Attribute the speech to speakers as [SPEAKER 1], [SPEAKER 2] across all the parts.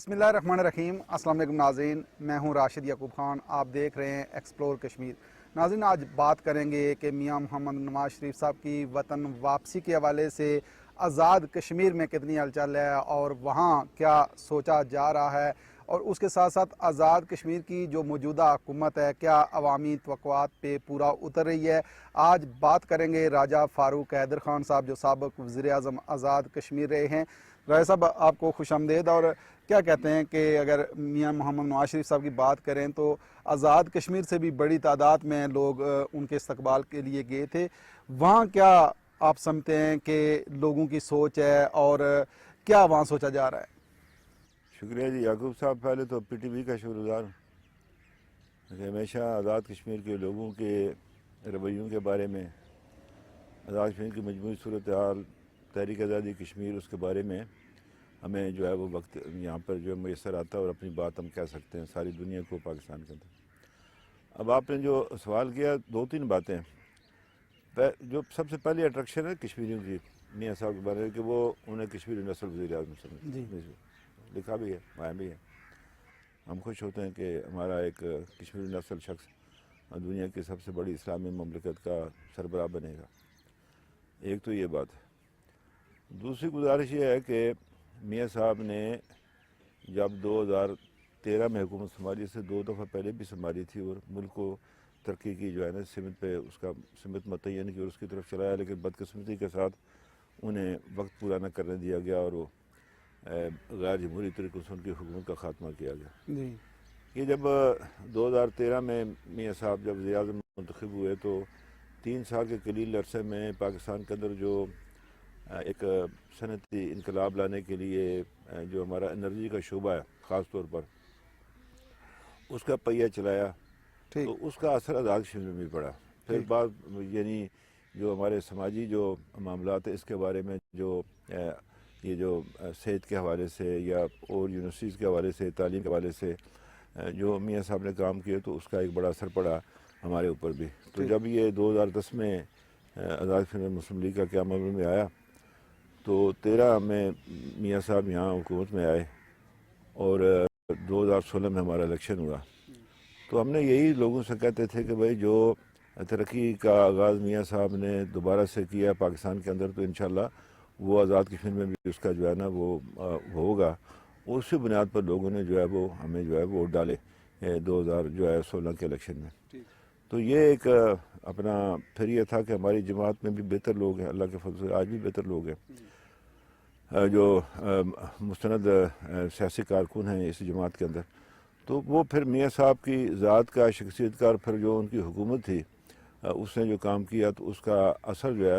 [SPEAKER 1] بسم اللہ الرحمن الرحیم۔ السلام علیکم ناظرین، میں ہوں راشد یعقوب خان، آپ دیکھ رہے ہیں ایکسپلور کشمیر۔ ناظرین، آج بات کریں گے کہ میاں محمد نواز شریف صاحب کی وطن واپسی کے حوالے سے آزاد کشمیر میں کتنی ہلچل ہے اور وہاں کیا سوچا جا رہا ہے، اور اس کے ساتھ ساتھ آزاد کشمیر کی جو موجودہ حکومت ہے کیا عوامی توقعات پہ پورا اتر رہی ہے۔ آج بات کریں گے راجہ فاروق حیدر خان صاحب جو سابق وزیر اعظم آزاد کشمیر رہے ہیں۔ راجہ صاحب، آپ کو خوش آمدید۔ اور کیا کہتے ہیں کہ اگر میاں محمد نواز شریف صاحب کی بات کریں تو آزاد کشمیر سے بھی بڑی تعداد میں لوگ ان کے استقبال کے لیے گئے تھے، وہاں کیا آپ سمجھتے ہیں کہ لوگوں کی سوچ ہے اور کیا وہاں سوچا جا رہا ہے؟
[SPEAKER 2] شکریہ جی یعقوب صاحب، پہلے تو پی ٹی وی کا شکر گزار ہوں کہ ہمیشہ آزاد کشمیر کے لوگوں کے رویوں کے بارے میں، آزاد کشمیر کی مجموعی صورتحال، تحریک آزادی کشمیر، اس کے بارے میں ہمیں جو ہے وہ وقت یہاں پر جو میسر آتا ہے اور اپنی بات ہم کہہ سکتے ہیں ساری دنیا کو، پاکستان کے اندر۔ اب آپ نے جو سوال کیا، دو تین باتیں۔ جو سب سے پہلی اٹریکشن ہے کشمیریوں کی میاں صاحب کے بارے میں کہ وہ انہیں کشمیری نسل وزیر اعظم سمجھتے، لکھا بھی ہے، آیا بھی ہے۔ ہم خوش ہوتے ہیں کہ ہمارا ایک کشمیری نسل شخص دنیا کی سب سے بڑی اسلامی مملکت کا سربراہ بنے گا۔ ایک تو یہ بات ہے۔ دوسری گزارش یہ ہے کہ میاں صاحب نے جب 2013 میں حکومت سنبھالی سے 2 دفعہ پہلے بھی سنبھالی تھی اور ملک کو ترقی کی جو ہے نا سمت پہ اس کا سمت متعین کی اور اس کی طرف چلایا، لیکن بدقسمتی کے ساتھ انہیں وقت پورا نہ کرنے دیا گیا اور وہ غیر جمہوری طریقوں سے ان کی حکومت کا خاتمہ کیا گیا۔ یہ جب 2013 میں میاں صاحب جب وزیر اعظم منتخب ہوئے تو 3 سال کے قلیل عرصے میں پاکستان کے اندر جو ایک صنعتی انقلاب لانے کے لیے جو ہمارا انرجی کا شعبہ ہے خاص طور پر اس کا پہیہ چلایا، تو اس کا اثر آزاد کشمیر میں بھی پڑا۔ پھر بعد یعنی جو ہمارے سماجی جو معاملات ہیں اس کے بارے میں جو یہ جو صحت کے حوالے سے یا اور یونیورسٹیز کے حوالے سے، تعلیم کے حوالے سے جو میاں صاحب نے کام کیے تو اس کا ایک بڑا اثر پڑا ہمارے اوپر بھی۔ تو جب یہ 2010 میں آزاد کشمیر مسلم لیگ کا قیام عمل میں آیا تو 13 میں میاں صاحب یہاں حکومت میں آئے اور 2016 میں ہمارا الیکشن ہوا۔ تو ہم نے یہی لوگوں سے کہتے تھے کہ بھائی جو ترقی کا آغاز میاں صاحب نے دوبارہ سے کیا پاکستان کے اندر تو انشاءاللہ وہ آزاد کشمیر میں بھی اس کا جو ہے نا وہ ہوگا۔ اسی بنیاد پر لوگوں نے جو ہے وہ ہمیں جو ہے ووٹ ڈالے 2016 کے الیکشن میں۔ تو یہ ایک اپنا پھر یہ تھا کہ ہماری جماعت میں بھی بہتر لوگ ہیں، اللہ کے فضل سے آج بھی بہتر لوگ ہیں جو مستند سیاسی کارکن ہیں اس جماعت کے اندر۔ تو وہ پھر میاں صاحب کی ذات کا، شخصیت کا، اور پھر جو ان کی حکومت تھی اس نے جو کام کیا تو اس کا اثر جو ہے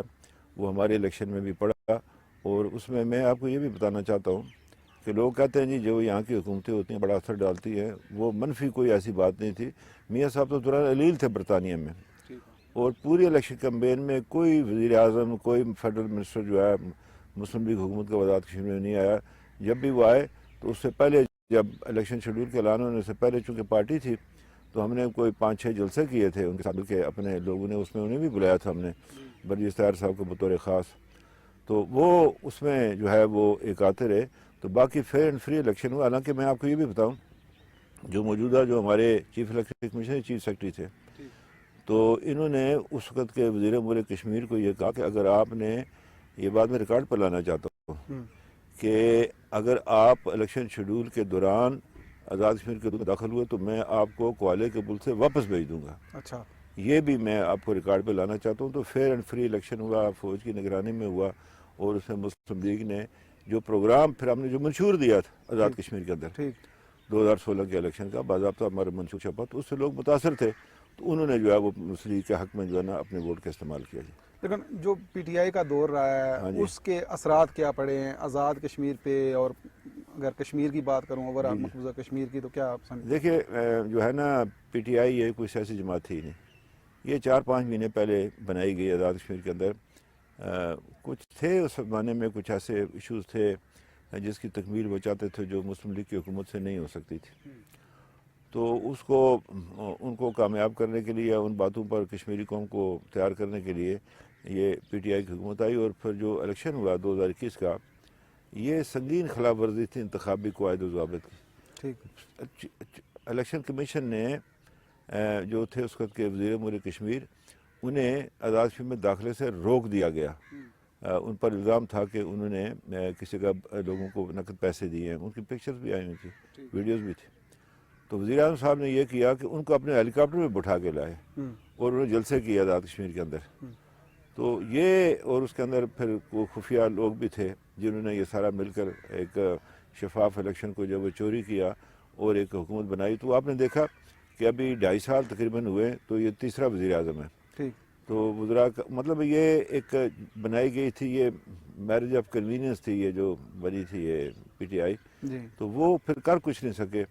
[SPEAKER 2] وہ ہمارے الیکشن میں بھی پڑا۔ اور اس میں آپ کو یہ بھی بتانا چاہتا ہوں کہ لوگ کہتے ہیں جی جو یہاں کی حکومتیں ہوتی ہیں بڑا اثر ڈالتی ہیں، وہ منفی کوئی ایسی بات نہیں تھی۔ میاں صاحب تو دوران علیل تھے برطانیہ میں، اور پوری الیکشن کمپین میں کوئی وزیر اعظم، کوئی فیڈرل منسٹر جو ہے مسلم لیگ حکومت کا آزاد کشمیر میں نہیں آیا۔ جب بھی وہ آئے تو اس سے پہلے جب الیکشن شیڈول کے اعلان ہونے سے پہلے چونکہ پارٹی تھی تو ہم نے کوئی 5-6 جلسے کیے تھے ان کے ساتھ کے اپنے لوگوں نے، اس میں انہیں بھی بلایا تھا ہم نے، برجس طاہر صاحب کو بطور خاص۔ تو وہ اس میں جو ہے وہ ایک آتے رہے، تو باقی فیئر اینڈ فری الیکشن ہوا۔ حالانکہ میں آپ کو یہ بھی بتاؤں جو موجودہ جو ہمارے chief election commission chief secretary تھے تو انہوں نے اس وقت کے وزیر امور کشمیر کو یہ کہا کہ اگر آپ نے یہ بات میں ریکارڈ پر لانا چاہتا ہوں کہ اگر آپ الیکشن شیڈول کے دوران آزاد کشمیر کے داخل ہوئے تو میں آپ کو کوالے کے پل سے واپس بھیج دوں گا۔
[SPEAKER 1] اچھا،
[SPEAKER 2] یہ بھی میں آپ کو ریکارڈ پہ لانا چاہتا ہوں۔ تو فیئر اینڈ فری الیکشن ہوا، فوج کی نگرانی میں ہوا، اور اس میں مسلم لیگ نے جو پروگرام پھر ہم نے جو منشور دیا تھا آزاد کشمیر کے اندر 2016 کے الیکشن کا، باضابطہ ہمارے منشور چھپا تو اس سے لوگ متاثر تھے، تو انہوں نے جو ہے وہ مسلم لیگ کے حق میں جو ہے نا اپنے ووٹ کا استعمال کیا۔
[SPEAKER 1] لیکن جو پی ٹی آئی کا دور رہا ہے اس کے اثرات کیا پڑے ہیں آزاد کشمیر پہ؟ اور اگر کشمیر کی بات کروں اوورآل مقبوضہ کشمیر کی تو کیا آپ سمجھتے ہیں؟
[SPEAKER 2] دیکھیے جو ہے نا پی ٹی آئی یہ کوئی سیاسی جماعت تھی نہیں، یہ 4-5 مہینے پہلے بنائی گئی آزاد کشمیر کے اندر۔ کچھ تھے اس زمانے میں کچھ ایسے ایشوز تھے جس کی تکمیل وہ چاہتے تھے جو مسلم لیگ کی حکومت سے نہیں ہو سکتی تھی، تو اس کو ان کو کامیاب کرنے کے لیے، ان باتوں پر کشمیری قوم کو تیار کرنے کے لیے یہ پی ٹی آئی کی حکومت آئی۔ اور پھر جو الیکشن ہوا 2021 کا، یہ سنگین خلاف ورزی تھی انتخابی قواعد و ضوابط کی۔
[SPEAKER 1] ٹھیک
[SPEAKER 2] الیکشن کمیشن نے جو تھے اس وقت کے وزیر امور کشمیر انہیں آزاد کشمیر میں داخلے سے روک دیا گیا. ان پر الزام تھا کہ انہوں نے کسی کا لوگوں کو نقد پیسے دیے ہیں. ان کی پکچرز بھی آئی ہوئی تھی, ویڈیوز بھی تھی. تو وزیر اعظم صاحب نے یہ کیا کہ ان کو اپنے ہیلی کاپٹر میں بٹھا کے لائے اور انہوں نے جلسے کیے آزاد کشمیر کے اندر. تو یہ اور اس کے اندر پھر وہ خفیہ لوگ بھی تھے جنہوں نے یہ سارا مل کر ایک شفاف الیکشن کو جب وہ چوری کیا اور ایک حکومت بنائی. تو آپ نے دیکھا کہ ابھی 2.5 سال تقریباً ہوئے تو یہ تیسرا وزیر اعظم ہے. تو وزراء کا مطلب یہ ایک بنائی گئی تھی, یہ میرج آف کنوینئنس تھی یہ جو بنی تھی یہ پی ٹی آئی. تو وہ پھر کر کچھ نہیں سکے.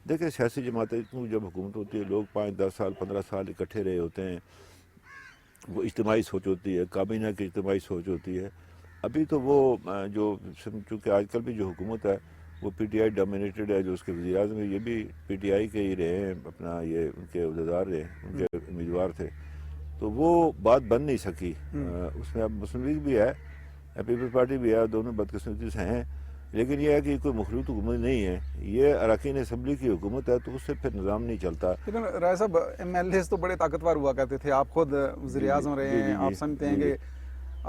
[SPEAKER 2] دیکھیں سیاسی جماعتیں جب حکومت ہوتی ہے لوگ 5, 10 سال 15 سال اکٹھے رہے ہوتے ہیں. وہ اجتماعی سوچ ہوتی ہے, کابینہ کی اجتماعی سوچ ہوتی ہے. ابھی تو وہ جو چونکہ آج کل بھی جو حکومت ہے وہ پی ٹی آئی ڈومینیٹڈ ہے. جو اس کے وزیر اعظم ہے یہ بھی پی ٹی آئی کے ہی رہے ہیں, اپنا یہ ان کے عہدیدار رہے, ان کے امیدوار تھے. تو وہ بات بن نہیں سکی. اس میں اب مسلم لیگ بھی ہے, پیپلز پارٹی بھی ہے, دونوں بدقسمتی سے ہیں. لیکن یہ ہے کہ کوئی مخلوط حکومت نہیں ہے, یہ اراکین اسمبلی کی حکومت ہے, تو اس سے پھر نظام نہیں چلتا.
[SPEAKER 1] لیکن رائے صاحب ایم ایل ایز تو بڑے طاقتور ہوا کرتے تھے, آپ خود وزیر اعظم رہے ہیں, آپ سمجھتے ہیں کہ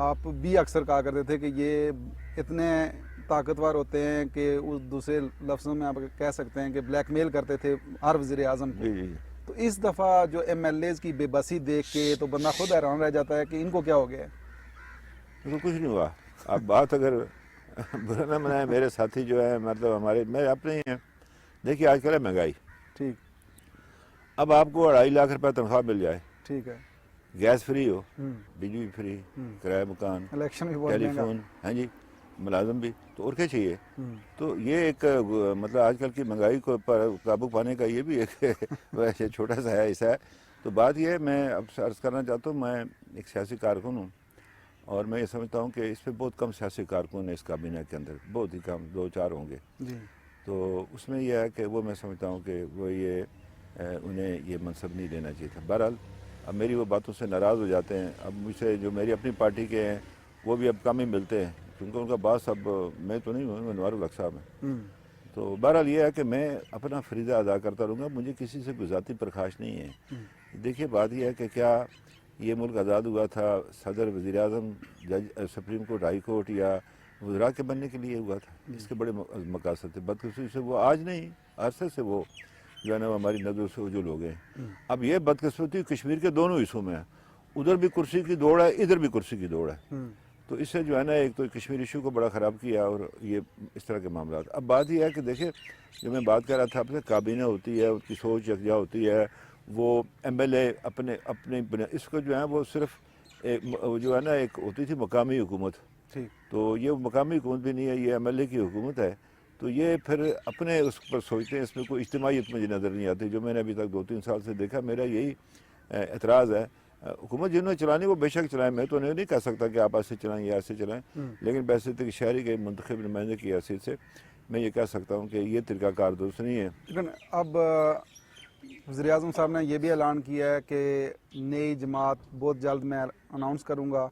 [SPEAKER 1] آپ بھی اکثر کہا کرتے تھے کہ یہ اتنے طاقتور ہوتے ہیں کہ اس دوسرے لفظوں میں آپ کہہ سکتے ہیں کہ بلیک میل کرتے تھے ہر وزیر اعظم کو. تو اس دفعہ جو ایم ایل ایز کی بے بسی دیکھ کے تو بندہ خود حیران رہ جاتا ہے کہ ان کو کیا ہو گیا ہے.
[SPEAKER 2] تو کچھ نہیں ہوا. اب بات اگر برا نہ منائے, میرے ساتھی جو ہے مطلب ہمارے میں اپنے ہی ہیں. دیکھیے آج کل ہے مہنگائی.
[SPEAKER 1] ٹھیک.
[SPEAKER 2] اب آپ کو 2.5 لاکھ روپے تنخواہ مل جائے,
[SPEAKER 1] ٹھیک ہے,
[SPEAKER 2] گیس فری ہو, بجلی فری, کرایہ مکان,
[SPEAKER 1] الیکشن بھی بہت
[SPEAKER 2] ٹیلی
[SPEAKER 1] مہنگا.
[SPEAKER 2] فون, ہاں جی, ملازم بھی, تو اور کیا چاہیے. تو یہ ایک مطلب آج کل کی مہنگائی کو قابو پانے کا یہ بھی ایک ویسے چھوٹا سا ہے حصہ ہے. تو بات یہ ہے, میں اب عرض کرنا چاہتا ہوں, میں ایک سیاسی کارکن ہوں اور میں یہ سمجھتا ہوں کہ اس پہ بہت کم سیاسی کارکن ہیں اس کابینہ کے اندر, بہت ہی کم, 2-4 ہوں گے. تو اس میں یہ ہے کہ وہ میں سمجھتا ہوں کہ وہ انہیں یہ منصب نہیں لینا چاہیے تھا. بہرحال اب میری وہ باتوں سے ناراض ہو جاتے ہیں. اب مجھ سے جو میری اپنی پارٹی کے ہیں وہ بھی اب کم ہی ملتے ہیں, کیونکہ ان کا باس اب میں تو نہیں ہوں, انوار الحق صاحب ہیں. تو بہرحال یہ ہے کہ میں اپنا فریضہ ادا کرتا رہوں گا, مجھے کسی سے کوئی ذاتی پرخاش نہیں ہے. دیکھیے بات یہ ہے کہ کیا یہ ملک آزاد ہوا تھا صدر, وزیر اعظم, جج, سپریم کورٹ, ہائی کورٹ یا وزراء کے بننے کے لیے ہوا تھا؟ اس کے بڑے مقاصد تھے. بدقسمتی سے وہ آج نہیں, عرصے سے وہ جو ہے نا ہماری نظر سے اوجھل ہو گئے. اب یہ بدقسمتی کشمیر کے دونوں حصوں میں ہے, ادھر بھی کرسی کی دوڑ ہے, ادھر بھی کرسی کی دوڑ ہے. تو اس سے جو ہے نا ایک تو کشمیر ایشو کو بڑا خراب کیا اور یہ اس طرح کے معاملات. اب بات یہ ہے کہ دیکھیں جو میں بات کر رہا تھا, اپنے کابینہ ہوتی ہے, اس کی سوچ یکجا ہوتی ہے, وہ ایم ایل اے اپنے اس کو جو ہے وہ صرف جو ہے نا ایک ہوتی تھی مقامی حکومت. تو یہ مقامی حکومت بھی نہیں ہے, یہ ایم ایل اے کی حکومت ہے. تو یہ پھر اپنے اس پر سوچتے ہیں, اس میں کوئی اجتماعیت مجھے نظر نہیں آتی. جو میں نے ابھی تک 2-3 سال سے دیکھا, میرا یہی اعتراض ہے. حکومت جنہوں نے چلانی وہ بے شک چلائیں, میں تو نہیں کہہ سکتا کہ آپ ایسے چلائیں یا ایسے چلائیں, لیکن ویسے تو شہری کے منتخب نمائندے کی حیثیت سے میں یہ کہہ سکتا ہوں کہ یہ طریقہ کار درست نہیں ہے.
[SPEAKER 1] لیکن اب وزیر اعظم صاحب نے یہ بھی اعلان کیا ہے کہ نئی جماعت بہت جلد میں اناؤنس کروں گا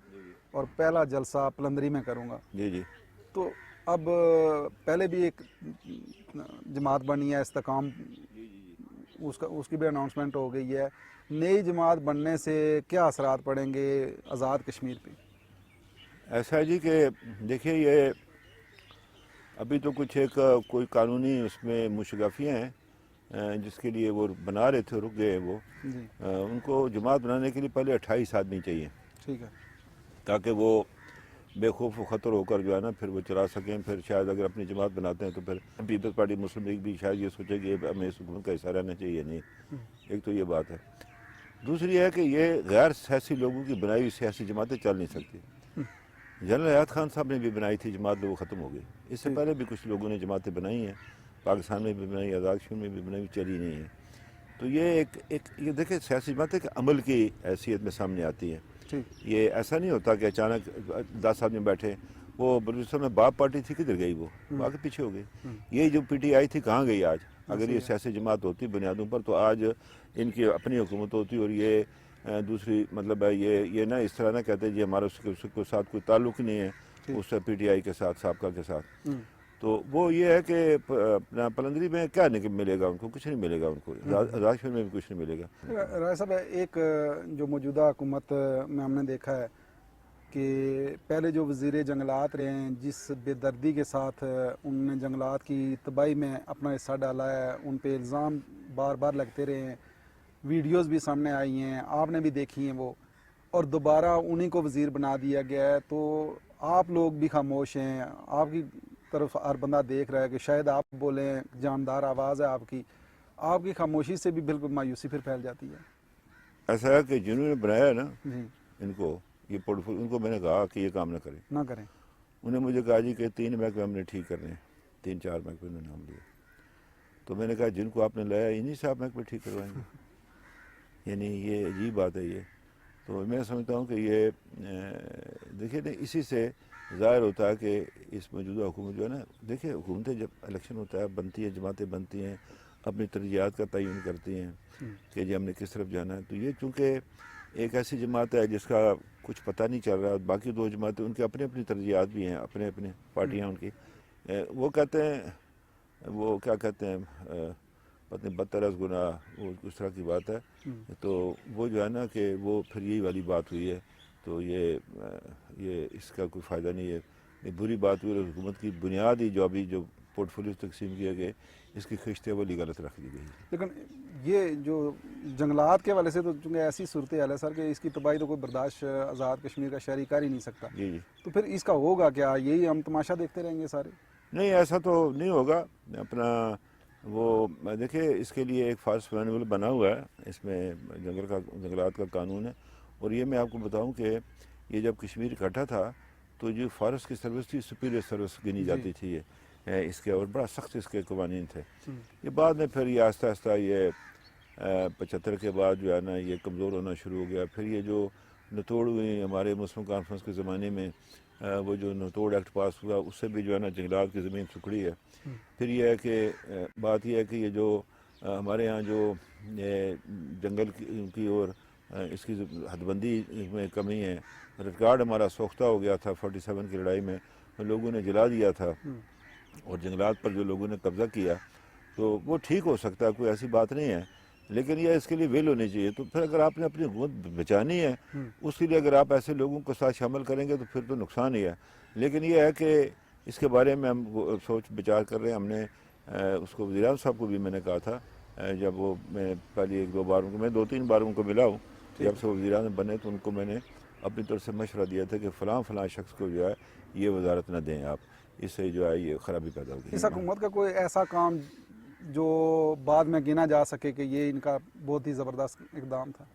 [SPEAKER 1] اور پہلا جلسہ پلندری میں کروں گا.
[SPEAKER 2] جی.
[SPEAKER 1] تو اب پہلے بھی ایک جماعت بنی ہے استحکام, اس کی بھی اناؤنسمنٹ ہو گئی ہے. نئی جماعت بننے سے کیا اثرات پڑیں گے آزاد کشمیر پہ؟
[SPEAKER 2] ایسا ہے جی کہ دیکھیے یہ ابھی تو کچھ ایک کوئی قانونی اس میں مشگافیاں ہیں جس کے لیے وہ بنا رہے تھے, رک گئے وہ. ان کو جماعت بنانے کے لیے پہلے 28 آدمی چاہیے. ٹھیک ہے. تاکہ وہ بے خوف و خطر ہو کر جو ہے نا پھر وہ چلا سکیں. پھر شاید اگر اپنی جماعت بناتے ہیں تو پھر پیپلز پارٹی, مسلم لیگ بھی شاید یہ سوچے کہ ہمیں اس حکومت کا حصہ رہنا چاہیے. نہیں, ایک تو یہ بات ہے. دوسری ہے کہ یہ غیر سیاسی لوگوں کی بنائی ہوئی سیاسی جماعتیں چل نہیں سکتی. جنرل حیات خان صاحب نے بھی بنائی تھی جماعت, وہ ختم ہو گئی. اس سے پہلے بھی کچھ لوگوں نے جماعتیں بنائی ہیں, پاکستان میں بھی بنائی, آزاد کشمیر میں بھی بنائی, چلی نہیں ہے. تو یہ یہ دیکھیں سیاسی جماعت ایک عمل کی حیثیت میں سامنے آتی ہے. یہ ایسا نہیں ہوتا کہ اچانک 10 آدمی بیٹھے. وہ بلوچستان میں باب پارٹی تھی, کدھر گئی وہ آگے پیچھے ہو گئی. یہ جو پی ٹی آئی تھی کہاں گئی آج؟ اگر یہ سیاسی جماعت ہوتی بنیادوں پر تو آج ان کی اپنی حکومت ہوتی. اور یہ دوسری مطلب ہے یہ نہ اس طرح نہ کہتے جی ہمارا اس کے ساتھ کوئی تعلق نہیں ہے اس پی ٹی آئی کے ساتھ, سابقہ کے ساتھ. تو وہ یہ ہے کہ اپنا پلندری میں کیا ملے گا ان کو؟ کچھ نہیں ملے گا ان کو، آزاد کشمیر میں بھی کچھ نہیں ملے گا۔
[SPEAKER 1] رائے صاحب، ایک جو موجودہ حکومت میں ہم نے دیکھا ہے کہ پہلے جو وزیر جنگلات رہے ہیں، جس بے دردی کے ساتھ ان نے جنگلات کی تباہی میں اپنا حصہ ڈالا ہے، ان پہ الزام بار بار لگتے رہے ہیں، ویڈیوز بھی سامنے آئی ہیں، آپ نے بھی دیکھی ہیں وہ، اور دوبارہ انہی کو وزیر بنا دیا گیا ہے، تو آپ لوگ بھی خاموش ہیں، آپ کی طرف ہر بندہ دیکھ رہا ہے کہ شاید آپ بولیں، جاندار آواز ہے آپ کی خاموشی سے بھی بالکل مایوسی پھر پھیل جاتی ہے۔
[SPEAKER 2] ایسا ہے کہ جنہوں نے بنایا نا
[SPEAKER 1] جی،
[SPEAKER 2] ان کو، یہ پورٹ فولیو، ان کو میں نے کہا کہ یہ کام نہ کریں۔
[SPEAKER 1] نہ کریں۔
[SPEAKER 2] انہوں نے مجھے کہا جی کہ 3 محکمے ہم نے ٹھیک کرنے ہیں، 3-4 محکمے انہوں نے نام لیے۔ تو میں نے کہا جن کو آپ نے لایا انہی سے آپ محکمے ٹھیک کروائیں گے؟ یعنی یہ عجیب بات ہے یہ۔ تو میں سمجھتا ہوں کہ یہ دیکھیے نا، اسی سے ظاہر ہوتا ہے کہ اس موجودہ حکومت جو ہے نا، دیکھیے حکومتیں جب الیکشن ہوتا ہے، بنتی ہیں، جماعتیں بنتی ہیں، اپنی ترجیحات کا تعین کرتی ہیں کہ جی ہم نے کس طرف جانا ہے۔ تو یہ چونکہ ایک ایسی جماعت ہے جس کا کچھ پتہ نہیں چل رہا، باقی 2 جماعتیں ان کے اپنے اپنی ترجیحات بھی ہیں، اپنے اپنے پارٹیاں ان کی، وہ کہتے ہیں، وہ کیا کہتے ہیں، پتہ نہیں بدتر از گناہ، وہ اس طرح کی بات ہے۔ تو وہ جو ہے نا کہ وہ پھر یہی والی بات ہوئی ہے۔ تو یہ اس کا کوئی فائدہ نہیں ہے، یہ بری بات ہوئی، اور حکومت کی بنیادی جو ابھی جو پورٹ فولیوز تقسیم کیے گئے، اس کی خشتے والی غلط رکھ دی گئی۔
[SPEAKER 1] لیکن یہ جو جنگلات کے والے سے تو چونکہ ایسی صورتحال ہے سر کہ اس کی تباہی تو کوئی برداشت آزاد کشمیر کا شہری کر ہی نہیں سکتا،
[SPEAKER 2] جی جی،
[SPEAKER 1] تو پھر اس کا ہوگا کیا؟ یہی ہم تماشا دیکھتے رہیں گے سارے؟
[SPEAKER 2] نہیں ایسا تو نہیں ہوگا۔ اپنا وہ دیکھیں، اس کے لیے ایک فارسٹ مینول بنا ہوا ہے، اس میں جنگلات کا قانون ہے، اور یہ میں آپ کو بتاؤں کہ یہ جب کشمیر اکٹھا تھا تو جو فارسٹ کی سروس تھی، سپیریئر سروس گنی جاتی تھی یہ اس کے، اور بڑا سخت اس کے قوانین تھے۔ یہ بعد میں پھر یہ آہستہ آہستہ یہ 75 کے بعد جو ہے نا یہ کمزور ہونا شروع ہو گیا۔ پھر یہ جو نتوڑ ہوئی ہمارے مسلم کانفرنس کے زمانے میں، وہ جو نتوڑ ایکٹ پاس ہوا، اس سے بھی جو ہے نا جنگلات کی زمین سکڑی ہے۔ پھر یہ ہے کہ بات یہ ہے کہ یہ جو ہمارے ہاں جو جنگل کی اور اس کی حد بندی میں کمی ہے، ریکارڈ ہمارا سوختہ ہو گیا تھا 47 کی لڑائی میں، لوگوں نے جلا دیا تھا، اور جنگلات پر جو لوگوں نے قبضہ کیا، تو وہ ٹھیک ہو سکتا ہے، کوئی ایسی بات نہیں ہے، لیکن یہ اس کے لیے ویل ہونی چاہیے۔ تو پھر اگر آپ نے اپنی حکومت بچانی ہے، اس کے لیے اگر آپ ایسے لوگوں کو ساتھ شامل کریں گے تو پھر تو نقصان ہی ہے۔ لیکن یہ ہے کہ اس کے بارے میں ہم سوچ بچار کر رہے ہیں۔ ہم نے اس کو وزیر اعظم صاحب کو بھی میں نے کہا تھا، جب وہ میں پہلی 1-2 بار میں 2-3 بار ان کو ملا ہوں، جب سے وہ وزیر اعظم بنے، تو ان کو میں نے اپنی طرف سے مشورہ دیا تھا کہ فلاں شخص کو جو ہے یہ وزارت نہ دیں آپ، اس سے جو ہے یہ خرابی پیدا ہوگی۔
[SPEAKER 1] اس حکومت کا کوئی ایسا کام جو بعد میں گنا جا سکے کہ یہ ان کا بہت ہی زبردست اقدام تھا؟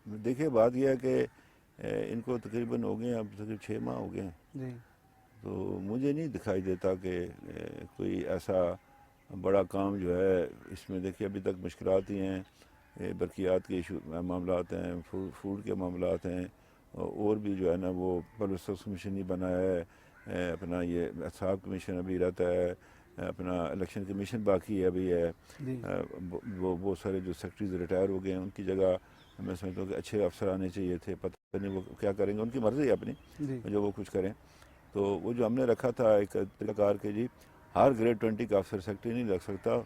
[SPEAKER 2] دیکھیے بات یہ ہے کہ ان کو تقریباً ہو گئے ہیں، اب تقریباً 6 ماہ ہو گئے ہیں،
[SPEAKER 1] جی،
[SPEAKER 2] تو مجھے نہیں دکھائی دیتا کہ کوئی ایسا بڑا کام جو ہے اس میں۔ دیکھیے ابھی تک مشکلات ہی ہیں، برقیات کے معاملات ہیں، فوڈ کے معاملات ہیں، اور بھی جو ہے نا وہ پبلک کمیشن نہیں بنایا ہے، اپنا یہ احتساب کمیشن ابھی رہتا ہے، اپنا الیکشن کمیشن باقی ہے ابھی ہے، وہ بہت سارے جو سیکرٹریز ریٹائر ہو گئے ہیں، ان کی جگہ میں سمجھتا ہوں کہ اچھے افسر آنے چاہیے تھے۔ پتہ نہیں وہ کیا کریں گے، ان کی مرضی ہے اپنی، جو وہ کچھ کریں۔ تو وہ جو ہم نے رکھا تھا ایک طریقہ کار کے، جی ہر گریڈ 20 کا افسر سیکرٹری نہیں رکھ سکتا،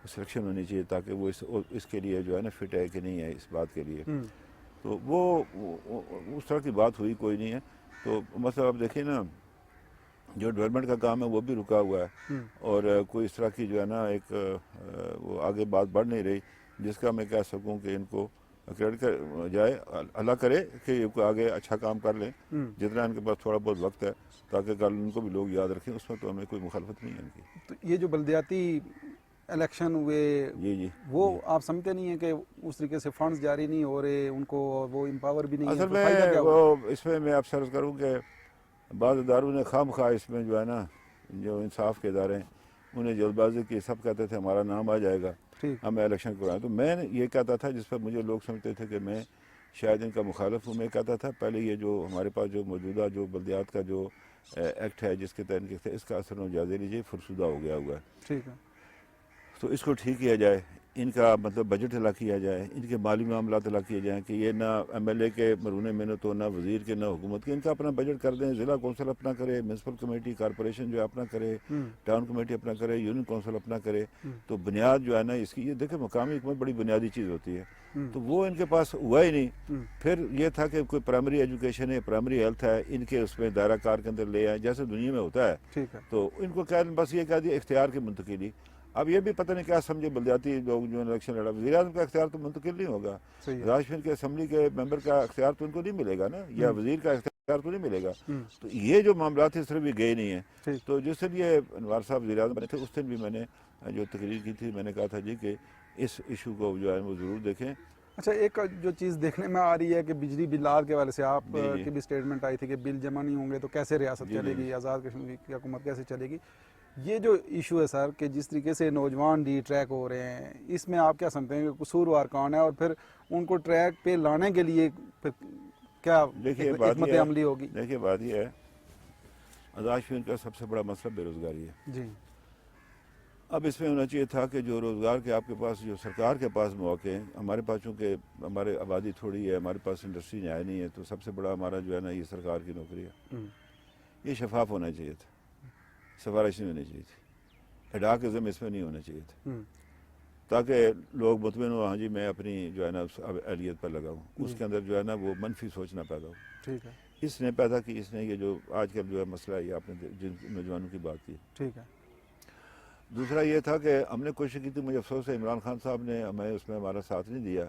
[SPEAKER 2] سلیکشن ہونی چاہیے تاکہ وہ اس کے لیے جو ہے نا فٹ ہے کہ نہیں ہے اس بات کے لیے۔ تو وہ اس طرح کی بات ہوئی کوئی نہیں ہے۔ تو مثلا آپ دیکھیں نا، جو ڈیولپمنٹ کا کام ہے وہ بھی رکا ہوا ہے، اور کوئی اس طرح کی جو ہے نا ایک وہ آگے بات بڑھ نہیں رہی جس کا میں کہہ سکوں کہ ان کو کریڈٹ جائے، اللہ کرے کہ یہ آگے اچھا کام کر لیں جتنا ان کے پاس تھوڑا بہت وقت ہے، تاکہ کل ان کو بھی لوگ یاد رکھیں، اس میں تو ہمیں کوئی مخالفت نہیں ہے ان کی۔
[SPEAKER 1] تو یہ جو بلدیاتی الیکشن ہوئے،
[SPEAKER 2] جی
[SPEAKER 1] وہ آپ سمجھتے نہیں ہیں کہ اس طریقے سے فنڈز جاری نہیں ہو رہے، ان کو وہ امپاور بھی نہیں ہے،
[SPEAKER 2] اصل
[SPEAKER 1] تو فائدہ
[SPEAKER 2] میں
[SPEAKER 1] کیا
[SPEAKER 2] وہ
[SPEAKER 1] ہوا؟
[SPEAKER 2] اس میں آپ عرض کروں کہ بعض اداروں نے خواہ مخواہ اس میں جو ہے نا، جو انصاف کے ادارے ہیں، انہیں جلد بازی کی، سب کہتے تھے ہمارا نام آ جائے گا، ہمیں الیکشن کروائیں۔ تو میں یہ کہتا تھا، جس پر مجھے لوگ سمجھتے تھے کہ میں شاید ان کا مخالف ہوں، میں کہتا تھا پہلے یہ جو ہمارے پاس جو موجودہ جو بلدیات کا جو ایکٹ ہے جس کے تحت اس کا اثر و جائزہ لیجیے، فرسودہ ہو گیا ہوا ہے،
[SPEAKER 1] ٹھیک ہے،
[SPEAKER 2] تو اس کو ٹھیک کیا جائے۔ ان کا مطلب بجٹ ادا کیا جائے، ان کے مالی معاملات ادا کیے جائیں کہ یہ نہ ایم ایل اے کے مرہون محنت ہو، نہ وزیر کے، نہ حکومت کے، ان کا اپنا بجٹ کر دیں، ضلع کونسل اپنا کرے، میونسپل کمیٹی کارپوریشن جو ہے اپنا کرے، ٹاؤن کمیٹی اپنا کرے، یونین کونسل اپنا کرے، تو بنیاد جو ہے نا اس کی، یہ دیکھیں مقامی حکومت بڑی بنیادی چیز ہوتی ہے، تو وہ ان کے پاس ہوا ہی نہیں۔ پھر یہ تھا کہ کوئی پرائمری ایجوکیشن ہے، پرائمری ہیلتھ ہے، ان کے اس میں دائرہ کار کے اندر لے آئیں جیسے دنیا میں ہوتا ہے، تو ان کو کہہ بس یہ کہہ دیا اختیار کی منتقلی۔ اب یہ بھی پتہ نہیں کیا سمجھے بلدیاتی لوگ جو الیکشن لڑا، وزیر اعظم کا اختیار تو منتقل نہیں ہوگا، راشن کے اسمبلی کے ممبر کا اختیار تو ان کو نہیں ملے گا نا، یا وزیر کا اختیار تو نہیں ملے گا، تو یہ جو معاملات اس طرح بھی گئے نہیں ہیں۔ تو جس دن یہ انوار صاحب وزیر اعظم بنے تھے اس دن بھی میں نے جو تقریر کی تھی، میں نے کہا تھا جی کہ اس ایشو کو جو ہے وہ ضرور دیکھیں۔
[SPEAKER 1] اچھا، ایک جو چیز دیکھنے میں آ رہی ہے کہ بجلی بلات کے حوالے سے آپ کی بھی سٹیٹمنٹ آئی تھی کہ بل جمع نہیں ہوں گے تو کیسے ریاست چلے گی، آزاد کشمیر کی حکومت کیسے چلے گی۔ یہ جو ایشو ہے سر کہ جس طریقے سے نوجوان ڈی ٹریک ہو رہے ہیں، اس میں آپ کیا سمجھتے ہیں کہ قصوروار کون ہے، اور پھر ان کو ٹریک پہ لانے کے لیے پھر کیا حکمت عملی ہوگی؟
[SPEAKER 2] دیکھیے بات یہ ہے، آزاد کشمیر کا سب سے بڑا مسئلہ بے روزگاری ہے
[SPEAKER 1] جی۔
[SPEAKER 2] اب اس میں ہونا چاہیے تھا کہ جو روزگار کے آپ کے پاس، جو سرکار کے پاس مواقع ہیں، ہمارے پاس چونکہ ہمارے آبادی تھوڑی ہے، ہمارے پاس انڈسٹری نہایت نہیں ہے، تو سب سے بڑا ہمارا جو ہے نا یہ سرکار کی نوکری ہے، یہ شفاف ہونا چاہیے تھا، سفارش نہیں ہونی چاہیے تھی، ایڈاکزم اس میں نہیں ہونا چاہیے تھا، تاکہ لوگ مطمئن ہو، ہاں جی میں اپنی جو ہے نا اہلیت پر لگا ہوں، اس کے اندر جو ہے نا وہ منفی سوچ نہ پیدا ہو۔ اس نے پیدا کی، اس نے یہ جو آج کل جو ہے مسئلہ ہے، یہ آپ نے جن نوجوانوں کی بات کی۔
[SPEAKER 1] ٹھیک ہے۔
[SPEAKER 2] دوسرا یہ تھا کہ ہم نے کوشش کی تھی، مجھے افسوس ہے عمران خان صاحب نے ہمیں اس میں ہمارا ساتھ نہیں دیا،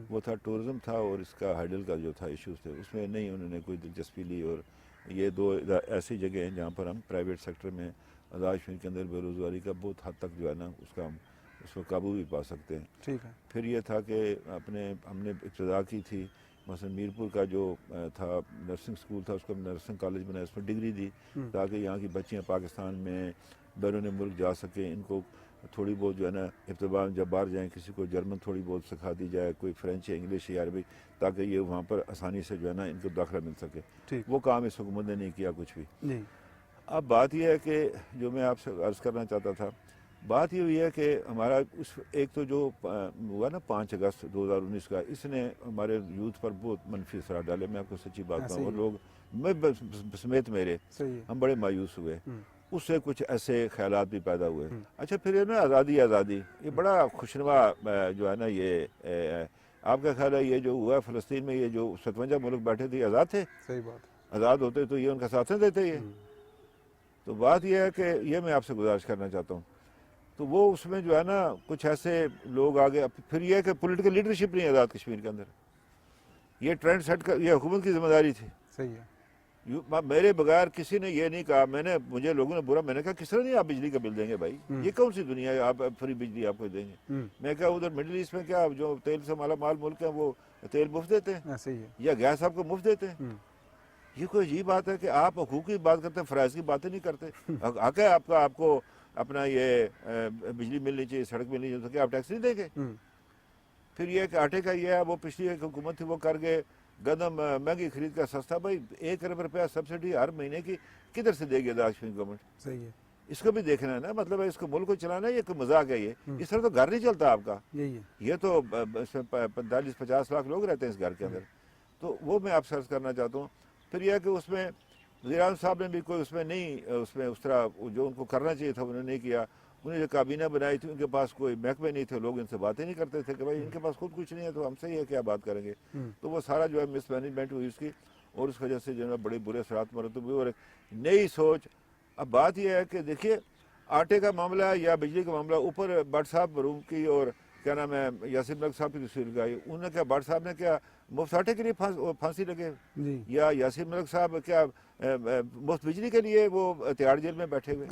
[SPEAKER 2] وہ تھا ٹورزم تھا اور اس کا ہائیڈل کا جو تھا ایشوز تھے، اس میں نہیں انہوں نے کوئی دلچسپی لی، اور یہ دو ایسی جگہ ہیں جہاں پر ہم پرائیویٹ سیکٹر میں آزاد کشمیر کے اندر بے روزگاری کا بہت حد تک جو ہے نا اس کو قابو بھی پا سکتے ہیں۔
[SPEAKER 1] ٹھیک ہے۔
[SPEAKER 2] پھر یہ تھا کہ ہم نے ابتدا کی تھی، مثلا میرپور کا جو تھا نرسنگ سکول تھا، اس کو نرسنگ کالج بنایا، اس میں ڈگری دی تاکہ یہاں کی بچیاں پاکستان میں بیرون ملک جا سکیں، ان کو تھوڑی بہت جو ہے نا ابتدا جب باہر جائیں کسی کو جرمن تھوڑی بہت سکھا دی جائے، کوئی فرینچ یا انگلش یا عربی، تاکہ یہ وہاں پر آسانی سے جو ہے نا ان کو داخلہ مل سکے۔ وہ کام اس حکومت نے نہیں کیا کچھ بھی۔ اب بات یہ ہے کہ جو میں آپ سے عرض کرنا چاہتا تھا، بات یہ ہوئی ہے کہ ہمارا ایک تو جو ہوا نا 5 اگست 2019 کا، اس نے ہمارے یوتھ پر بہت منفی اثرات ڈالے، میں آپ کو سچی بات کہوں، اور لوگ میں سمیت میرے ہم بڑے مایوس ہوئے، اس سے کچھ ایسے خیالات بھی پیدا ہوئے۔ اچھا پھر یہ نا آزادی یہ بڑا خوشنما جو ہے نا، یہ آپ کا خیال ہے یہ جو ہوا فلسطین میں، یہ جو 57 ملک بیٹھے تھے آزاد تھے؟
[SPEAKER 1] صحیح بات۔
[SPEAKER 2] آزاد ہوتے تو یہ ان کا ساتھ نہ دیتے یہ؟ تو بات یہ ہے کہ یہ میں آپ سے گزارش کرنا چاہتا ہوں، تو وہ اس میں جو ہے نا کچھ ایسے لوگ آگے، پھر یہ کہ پولیٹیکل لیڈرشپ نہیں آزاد کشمیر کے اندر، یہ ٹرینڈ سیٹ کر، یہ حکومت کی ذمہ داری تھی۔
[SPEAKER 1] صحیح ہے۔
[SPEAKER 2] میرے بغیر کسی نے یہ نہیں کہا، مجھے لوگوں نے برا، میں نے کہا کس طرح نہیں آپ بجلی کا بل دیں گے بھائی، یہ کون سی دنیا ہے آپ فری بجلی آپ کو دیں گے؟ میں کہا ادھر مڈل ایسٹ میں کیا جو تیل سے مالا مال ملک ہیں وہ تیل مفت دیتے ہیں یا گیس آپ کو مفت دیتے ہیں؟ یہ کوئی عجیب بات ہے کہ آپ حقوق کی بات کرتے ہیں، فرائض کی باتیں نہیں کرتے۔ حق ہے آپ کو اپنا یہ بجلی ملنی چاہیے، سڑک ملنی چاہیے، تو کیا آپ ٹیکس نہیں دیں گے؟ پھر یہ کہ آٹے کا یہ ہے، وہ پچھلی ایک حکومت تھی وہ کر گئے، گندم مہنگی خرید کا سستا، بھائی 1 ارب روپیہ سبسڈی ہر مہینے کی کدھر سے دے گی آزاد کشمیر گورنمنٹ؟
[SPEAKER 1] صحیح ہے۔
[SPEAKER 2] اس کو بھی دیکھنا ہے نا، مطلب ہے اس کو ملک کو چلانا ہے، یہ کوئی مذاق ہے یہ؟ اس طرح تو گھر نہیں چلتا آپ کا، یہ تو 45-50 لاکھ لوگ رہتے ہیں اس گھر کے اندر، تو وہ میں آپ سے عرض کرنا چاہتا ہوں۔ پھر یہ کہ اس میں وزیر اعظم صاحب نے بھی کوئی اس میں اس طرح جو ان کو کرنا چاہیے تھا انہوں نے نہیں کیا، انہیں جو کابینہ بنائی تھی ان کے پاس کوئی محکمے نہیں تھے، لوگ ان سے باتیں نہیں کرتے تھے کہ بھائی ان کے پاس خود کچھ نہیں ہے تو ہم سے یہ کیا بات کریں گے، تو وہ سارا جو ہے مس مینجمنٹ ہوئی اس کی، اور اس وجہ سے جو ہے بڑے برے اثرات مرتب ہوئے، اور ایک نئی سوچ۔ اب بات یہ ہے کہ دیکھیے آٹے کا معاملہ یا بجلی کا معاملہ، اوپر بٹ صاحب روم کی اور کیا نام ہے یاسر ملک صاحب کی تصویر لگائی، انہوں نے کیا بٹ صاحب نے کیا مفت آٹے کے لیے پھانسی لگے، یا یاسر ملک صاحب کیا مفت بجلی کے لیے وہ تہاڑ جیل میں بیٹھے ہوئے؟